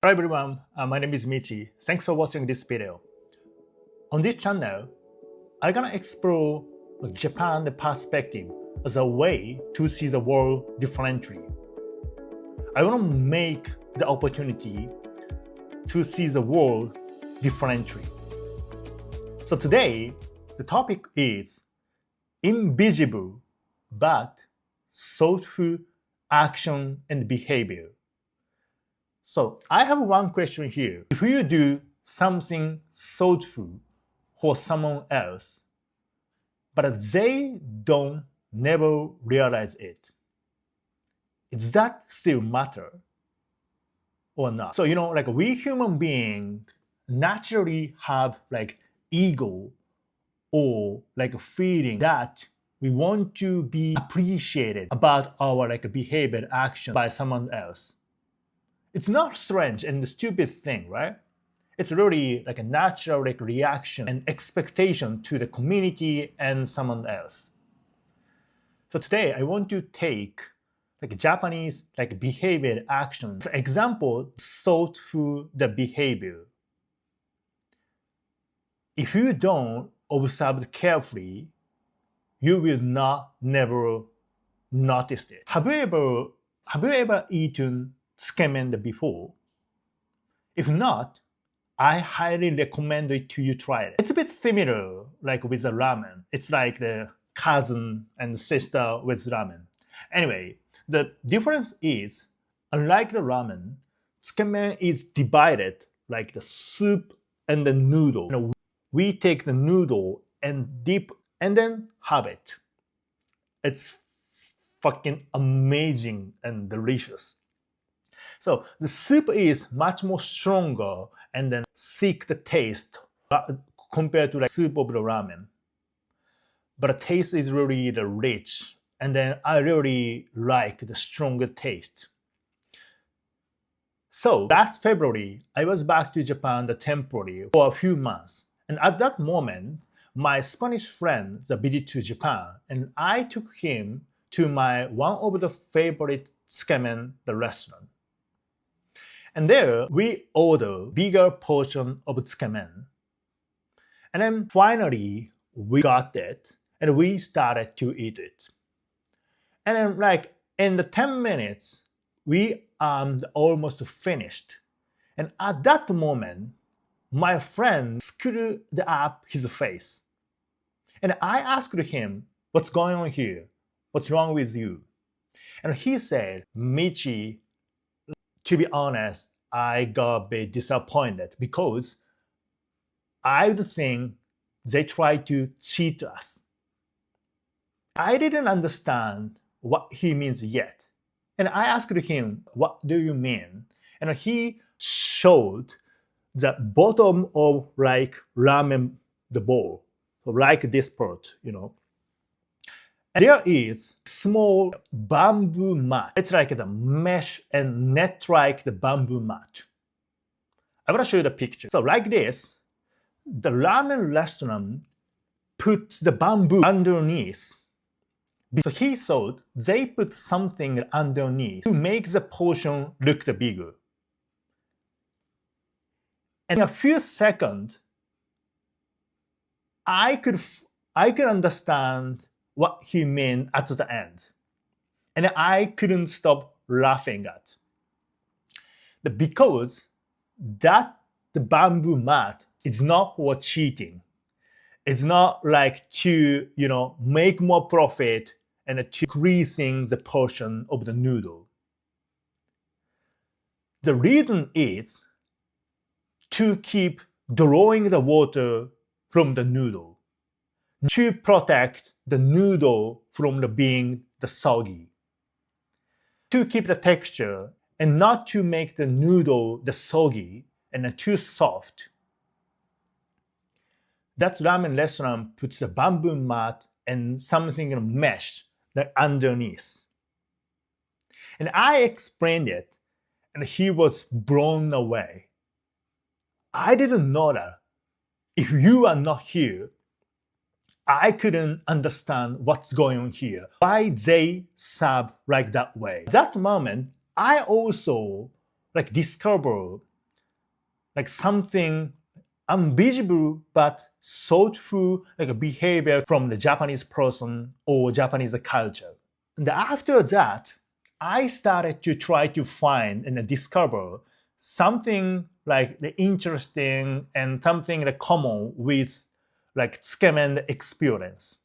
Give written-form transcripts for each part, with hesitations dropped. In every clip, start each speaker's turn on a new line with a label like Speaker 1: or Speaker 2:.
Speaker 1: Hello everyone, my name is Michi. Thanks for watching this video. On this channel, I'm gonna explore Japan perspective as a way to see the world differently. I wanna make the opportunity to see the world differently. So today, the topic is invisible but thoughtful action and behavior. So I have one question here. If you do something thoughtful for someone else, but they don't never realize it, does that still matter or not? So like we human beings naturally have like ego or like a feeling that we want to be appreciated about our like behavior action by someone else. It's not strange and stupid thing, right? It's really like a natural like reaction and expectation to the community and someone else. So today I want to take like Japanese like behavior action. For example, thoughtful the behavior. If you don't observe it carefully, you will not never notice it. Have you ever eaten tsukemen before? If not, I highly recommend it to you try it. It's a bit similar like with the ramen. It's like the cousin and sister with ramen. Anyway, the difference is, unlike the ramen, tsukemen is divided like the soup and the noodle. We take the noodle and dip and then have it. It's fucking amazing and delicious. So the soup is much more stronger and then thick the taste compared to like soup of the ramen. But the taste is really the rich, and then I really like the stronger taste. So last February, I was back to Japan temporarily for a few months, and at that moment, my Spanish friend visited to Japan, and I took him to one of the favorite tsukemen the restaurant. And there, we ordered bigger portion of tsukemen. And then finally, we got it, and we started to eat it. And then like in the 10 minutes, we almost finished. And at that moment, my friend screwed up his face. And I asked him, what's going on here? What's wrong with you? And he said, Michi, to be honest, I got a bit disappointed because I would think they tried to cheat us. I didn't understand what he means yet. And I asked him, what do you mean? And he showed the bottom of like ramen, the bowl, so like this part, And there is small bamboo mat. It's like the mesh and net like the bamboo mat. I want to show you the picture. So like this, the ramen restaurant puts the bamboo underneath. So he thought they put something underneath to make the portion look bigger. And in a few seconds, I could understand what he meant at the end. And I couldn't stop laughing at. Because the bamboo mat is not for cheating. It's not like to, make more profit and to increasing the portion of the noodle. The reason is to keep drawing the water from the noodle, to protect the noodle from being soggy, to keep the texture and not to make the noodle soggy and too soft. That ramen restaurant puts a bamboo mat and something mesh underneath. And I explained it, and he was blown away. I didn't know that. If you are not here, I couldn't understand what's going on here, why they serve like that way. At that moment, I also discovered like something invisible but thoughtful like a behavior from the Japanese person or Japanese culture. And after that, I started to try to find and discover something like the interesting and something like common with like tsukemen experience.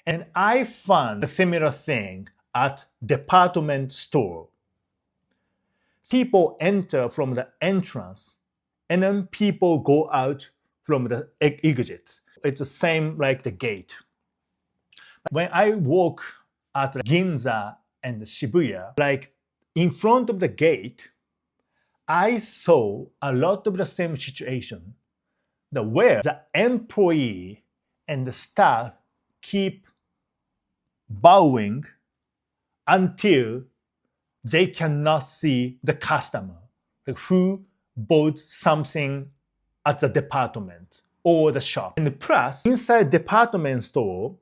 Speaker 1: And I found a similar thing at department store. People enter from the entrance and then people go out from the exit. It's the same like the gate. When I walk at Ginza and Shibuya, like in front of the gate, I saw a lot of the same situation, where the employee and the staff keep bowing until they cannot see the customer who bought something at the department or the shop. And plus, inside department store,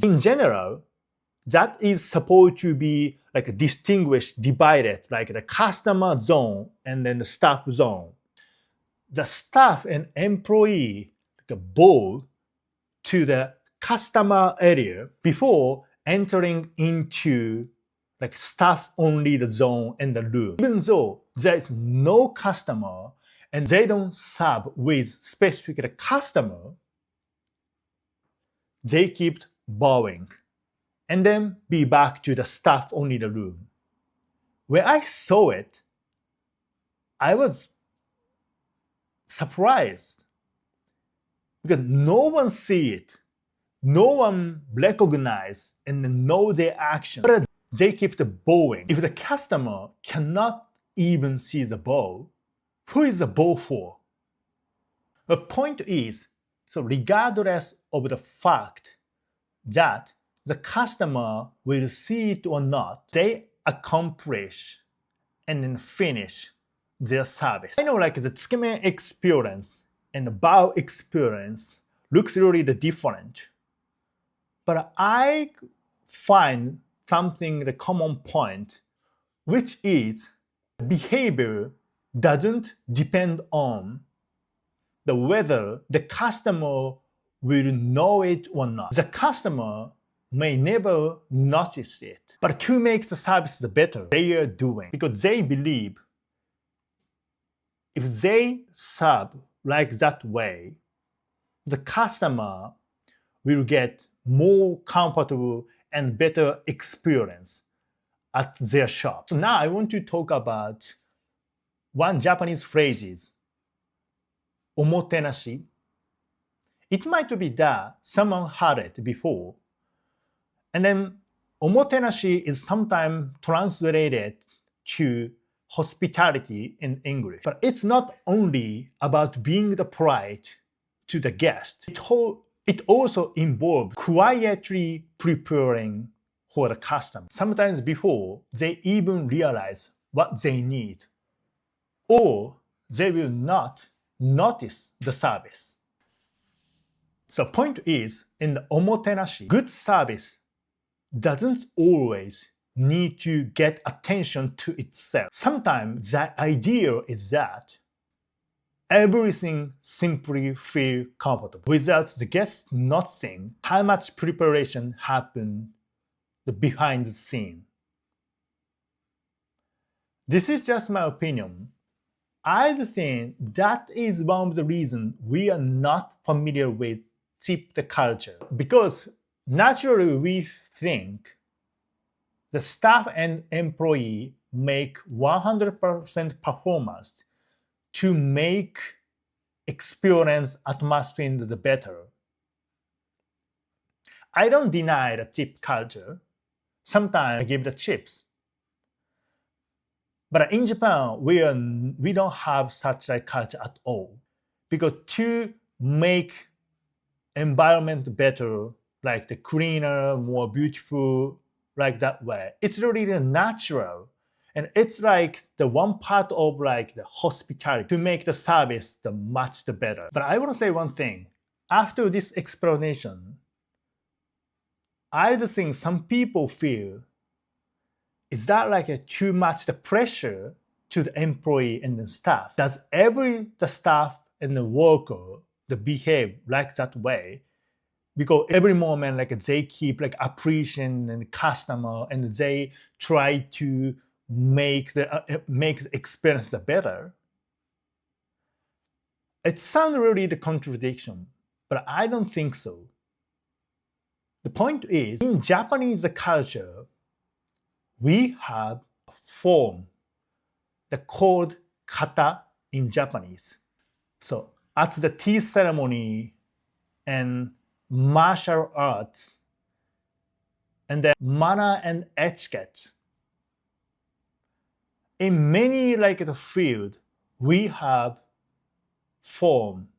Speaker 1: in general, that is supposed to be like distinguished, divided, like the customer zone and then the staff zone. The staff and employee bow to the customer area before entering into like staff only the zone and the room. Even though there is no customer and they don't serve with specific customer, they keep bowing and then be back to the staff only the room. When I saw it, I was surprised because no one see it, no one recognize and know their action. But they keep the bowing. If the customer cannot even see the bow, who is the bow for? The point is, so regardless of the fact that the customer will see it or not, they accomplish and then finish their service. I know like the tsukemen experience and the bow experience looks really different. But I find something the common point, which is behavior doesn't depend on the whether the customer will know it or not. The customer may never notice it, but to make the service better, they are doing because they believe if they serve like that way, the customer will get more comfortable and better experience at their shop. So now I want to talk about one Japanese phrase, Omotenashi. It might be that someone heard it before. And then Omotenashi is sometimes translated to hospitality in English. But it's not only about being polite to the guest. It also involves quietly preparing for the customer. Sometimes before they even realize what they need, or they will not notice the service. So point is, in the Omotenashi, good service doesn't always need to get attention to itself. Sometimes the idea is that everything simply feel comfortable without the guest noticing how much preparation happened behind the scene. This is just my opinion. I think that is one of the reasons we are not familiar with tip culture, because naturally we think the staff and employee make 100% performance to make experience atmosphere the better. I don't deny the tip culture. Sometimes I give the chips. But in Japan, we don't have such a culture at all. Because to make environment better, like the cleaner, more beautiful, like that way, it's really natural. And it's like the one part of like the hospitality to make the service much better. But I want to say one thing. After this explanation, I think some people feel, is that like too much the pressure to the employee and the staff. Does the staff and the worker behave like that way? Because every moment, they keep appreciating the customer, and they try to make the experience better. It sounds really the contradiction, but I don't think so. The point is, in Japanese culture, we have a form that called kata in Japanese. So at the tea ceremony and martial arts, and then manner and etiquette, in many the field, we have form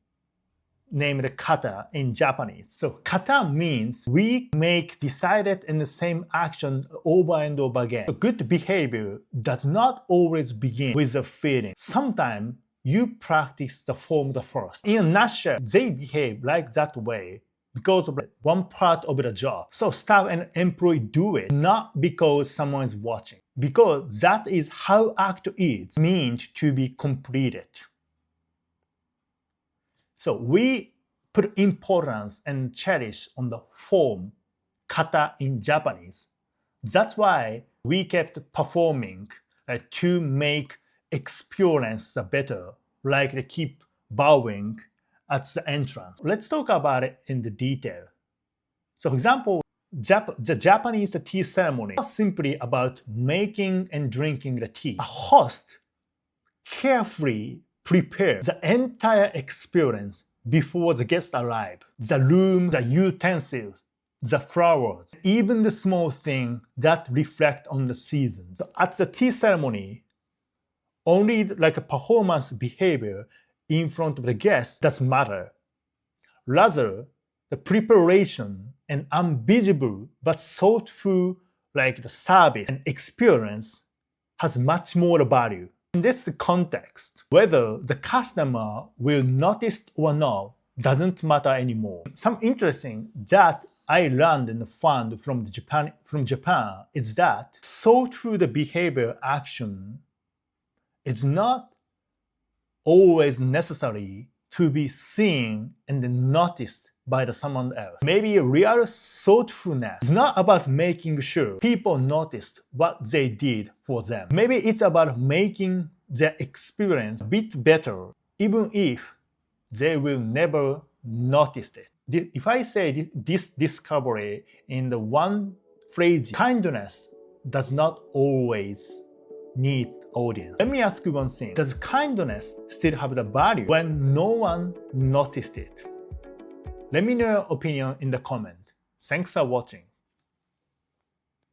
Speaker 1: named kata in Japanese. So kata means we make decided in the same action over and over again. So good behavior does not always begin with a feeling. Sometimes you practice the form first. In a nutshell, they behave like that way because of one part of the job. So staff and employee do it not because someone is watching, because that is how act is meant to be completed. So we put importance and cherish on the form kata in Japanese. That's why we kept performing to make experience better, like they keep bowing at the entrance. Let's talk about it in the detail. So for example, the Japanese tea ceremony is not simply about making and drinking the tea. A host carefully prepares the entire experience before the guests arrive. The room, the utensils, the flowers, even the small things that reflect on the season. So at the tea ceremony, only a performance behavior in front of the guests doesn't matter. Rather, the preparation and invisible but thoughtful the service and experience has much more value. In this context, whether the customer will notice or not doesn't matter anymore. Something interesting that I learned and found from Japan is that thoughtful behavior action is not always necessary to be seen and noticed by someone else. Maybe real thoughtfulness is not about making sure people noticed what they did for them. Maybe it's about making their experience a bit better, even if they will never notice it. If I say this discovery in the one phrase, kindness does not always need audience. Let me ask you one thing. Does kindness still have the value when no one noticed it? Let me know your opinion in the comment. Thanks for watching.